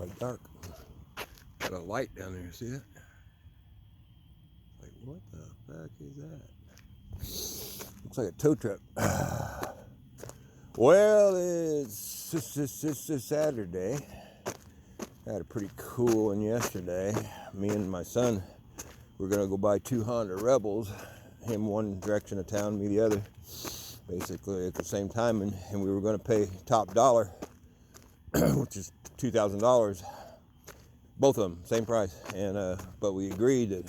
quite dark. Got a light down there, see it? Like, what the fuck is that? Looks like a tow truck. Well, it's Saturday. I had a pretty cool one yesterday. Me and my son were gonna go buy 2 Honda Rebels. Him one direction of town, me the other. Basically at the same time, and we were gonna pay top dollar, which is $2,000. Both of them, same price. And but we agreed that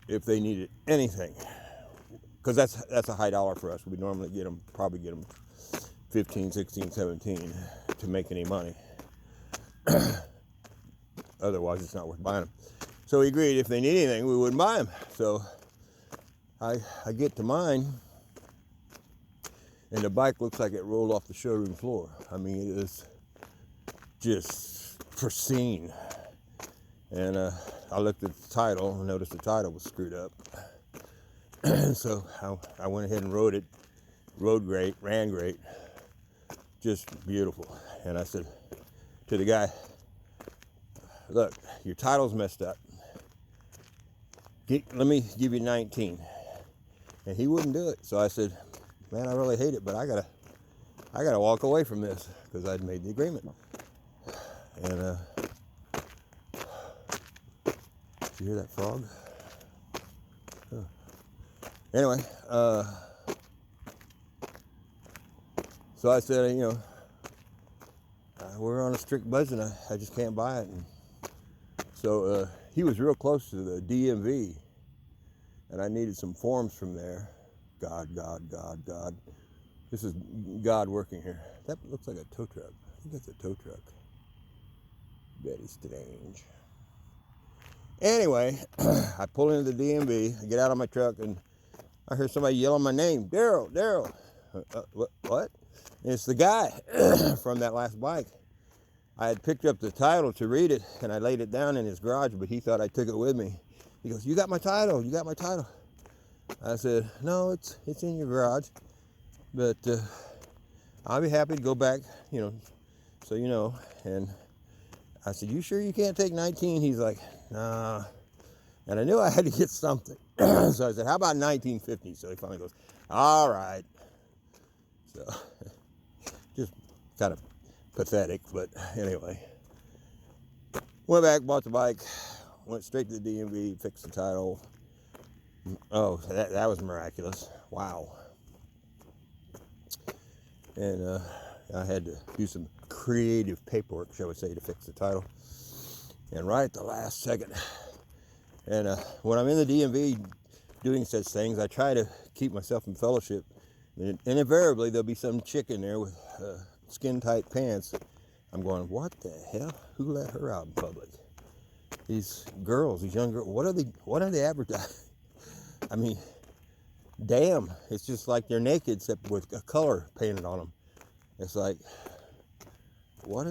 if they needed anything, because that's a high dollar for us. We normally probably get them 15, 16, 17 to make any money. Otherwise, it's not worth buying them. So we agreed if they need anything, we wouldn't buy them. So I get to mine, and the bike looks like it rolled off the showroom floor. I mean, it is just pristine. And I looked at the title and noticed the title was screwed up. So I went ahead and rode it. Rode great, ran great, just beautiful. And I said to the guy, look, your title's messed up. Let me give you 19. And he wouldn't do it. So I said, man, I really hate it, but I gotta walk away from this because I'd made the agreement. And did you hear that frog? Oh. Anyway, so I said, you know, we're on a strict budget. I just can't buy it. And so he was real close to the DMV, and I needed some forms from there. God. This is God working here. That looks like a tow truck. I think that's a tow truck. Very strange. Anyway, I pull into the DMV, I get out of my truck, and I hear somebody yelling my name, Daryl. What? And it's the guy from that last bike. I had picked up the title to read it, and I laid it down in his garage, but he thought I took it with me. He goes, you got my title. I said, no, it's in your garage, but I'll be happy to go back, you know, so you know. And I said, you sure you can't take 19? He's like, nah. And I knew I had to get something. So I said, how about 1950? So he finally goes, all right. So just kind of pathetic, but anyway. Went back, bought the bike, went straight to the DMV, fixed the title. Oh, that was miraculous. Wow. And I had to do some creative paperwork, shall we say, to fix the title. And right at the last second, and when I'm in the DMV doing such things, I try to keep myself in fellowship. And invariably, there'll be some chick in there with skin-tight pants. I'm going, what the hell? Who let her out in public? These girls, these young girls, what are they advertising? I mean, damn, it's just like they're naked except with a color painted on them. It's like, what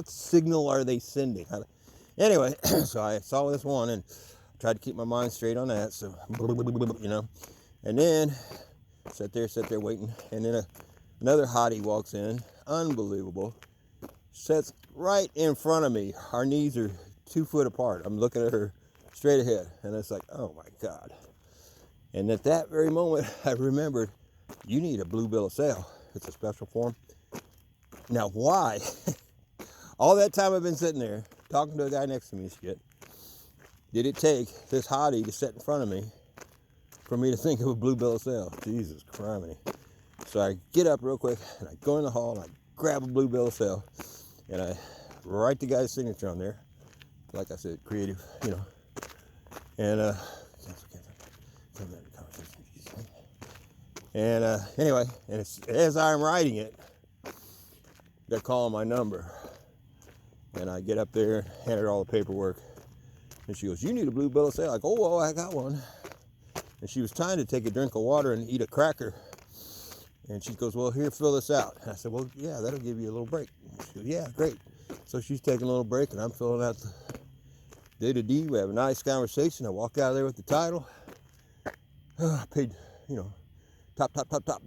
signal are they sending? Anyway, so I saw this one and tried to keep my mind straight on that. So, you know, and then sat there waiting. And then another hottie walks in, unbelievable, sits right in front of me. Our knees are 2 foot apart. I'm looking at her straight ahead, and it's like, oh my God. And at that very moment, I remembered, you need a blue bill of sale. It's a special form. Now, why? All that time I've been sitting there talking to a guy next to me, shit, did it take this hottie to sit in front of me for me to think of a blue bill of sale? Jesus criminy. So I get up real quick, and I go in the hall, and I grab a blue bill of sale, and I write the guy's signature on there. Like I said, creative, you know. And anyway, and as I'm writing it, they're calling my number. And I get up there, hand her all the paperwork, and she goes, you need a blue bill of sale. I go, oh, I got one. And she was trying to take a drink of water and eat a cracker. And she goes, well, here, fill this out. And I said, well, yeah, that'll give you a little break. She goes, yeah, great. So she's taking a little break, and I'm filling out the day-to-day. We have a nice conversation. I walk out of there with the title. I paid, you know, top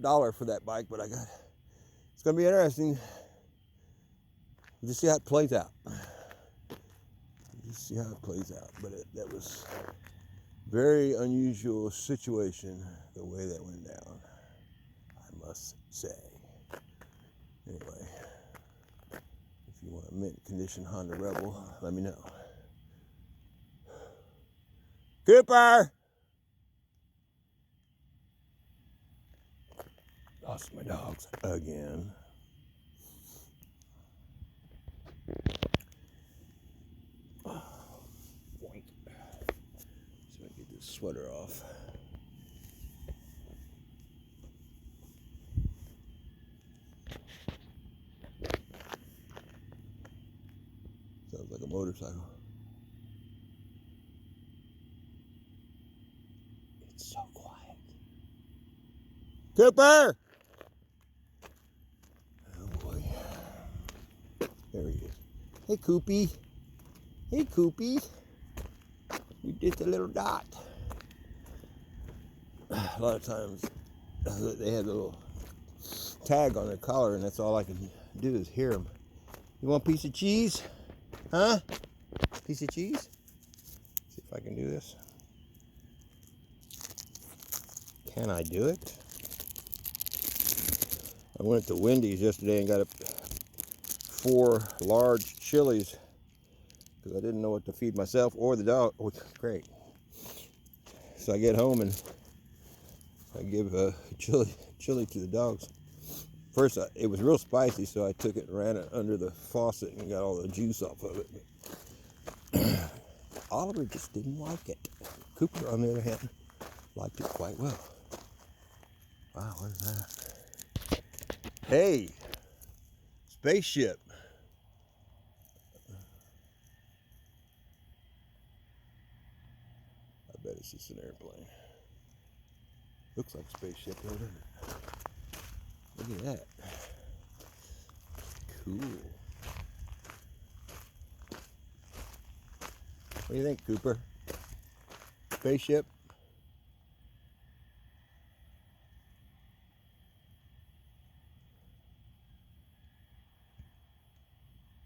dollar for that bike, but it's going to be interesting. Just see how it plays out. Just see how it plays out. But that was a very unusual situation, the way that went down, I must say. Anyway, if you want a mint condition Honda Rebel, let me know. Cooper! Lost my dogs again. Boink. So I get this sweater off. Sounds like a motorcycle. It's so quiet. Cooper! Oh boy. There he is. Hey, Coopy. Hey, Coopy. You did the little dot. A lot of times they have a little tag on their collar, and that's all I can do is hear them. You want a piece of cheese? Huh? Piece of cheese? See if I can do this. Can I do it? I went to Wendy's yesterday and got 4 large chilies because I didn't know what to feed myself or the dog. Oh, great. So I get home and I give chili to the dogs. First, it was real spicy, so I took it and ran it under the faucet and got all the juice off of it. Oliver just didn't like it. Cooper, on the other hand, liked it quite well. Wow, what is that? Hey, Spaceship. I bet it's just an airplane. Looks like a spaceship, though, doesn't it? Look at that. Cool. What do you think, Cooper? Spaceship?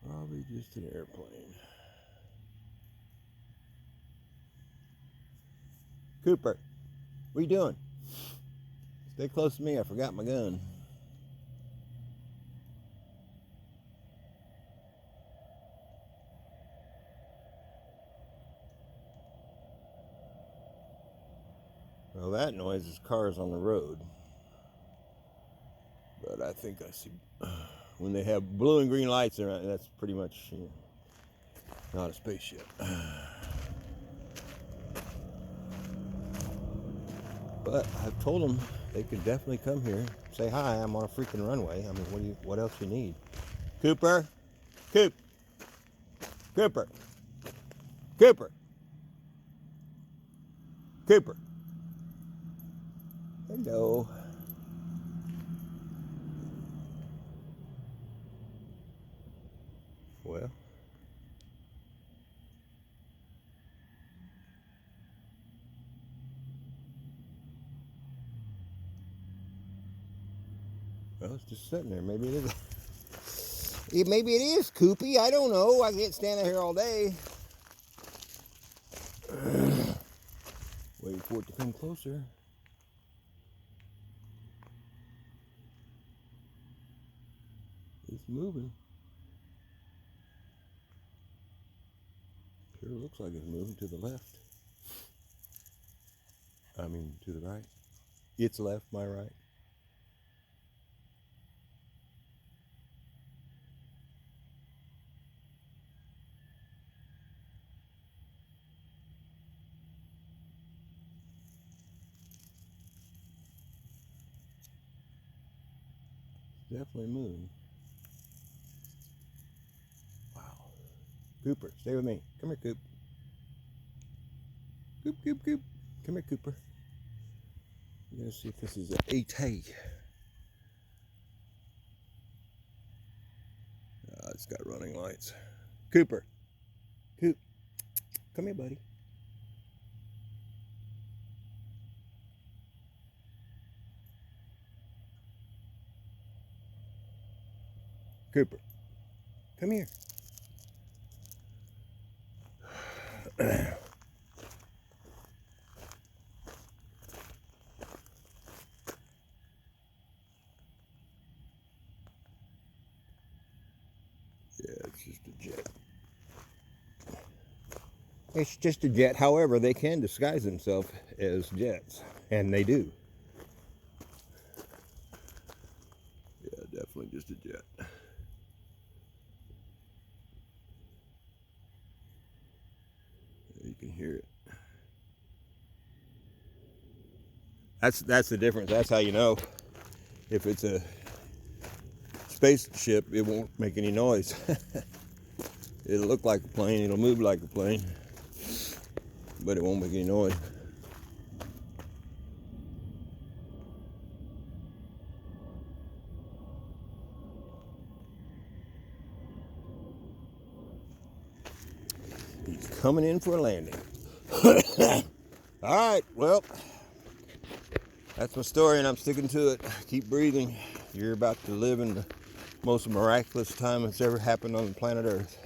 Probably just an airplane. Cooper, what are you doing? Stay close to me. I forgot my gun. Well, that noise is cars on the road. But I think I see when they have blue and green lights around, that's pretty much not a spaceship. But I've told them they can definitely come here, say hi. I'm on a freaking runway. I mean, what else you need? Cooper, Cooper, Cooper. Hello. Well, it's just sitting there. Maybe it is. Maybe it is Coopy. I don't know. I can't stand out here all day. Waiting for it to come closer. It's moving. Sure looks like it's moving to the left. I mean, to the right. It's left, my right. Definitely moving. Wow. Cooper, stay with me. Come here, Coop. Coop. Come here, Cooper. I'm going to see if this is an AT. It's got running lights. Cooper. Coop. Come here, buddy. Cooper. Come here. Yeah, it's just a jet. It's just a jet. However, they can disguise themselves as jets, and they do. Yeah, definitely just a jet. You can hear it. That's the difference. That's how you know if it's a spaceship. It won't make any noise. It'll look like a plane. It'll move like a plane, but it won't make any noise. He's coming in for a landing. All right, well, that's my story, and I'm sticking to it. Keep breathing. You're about to live in the most miraculous time that's ever happened on the planet Earth.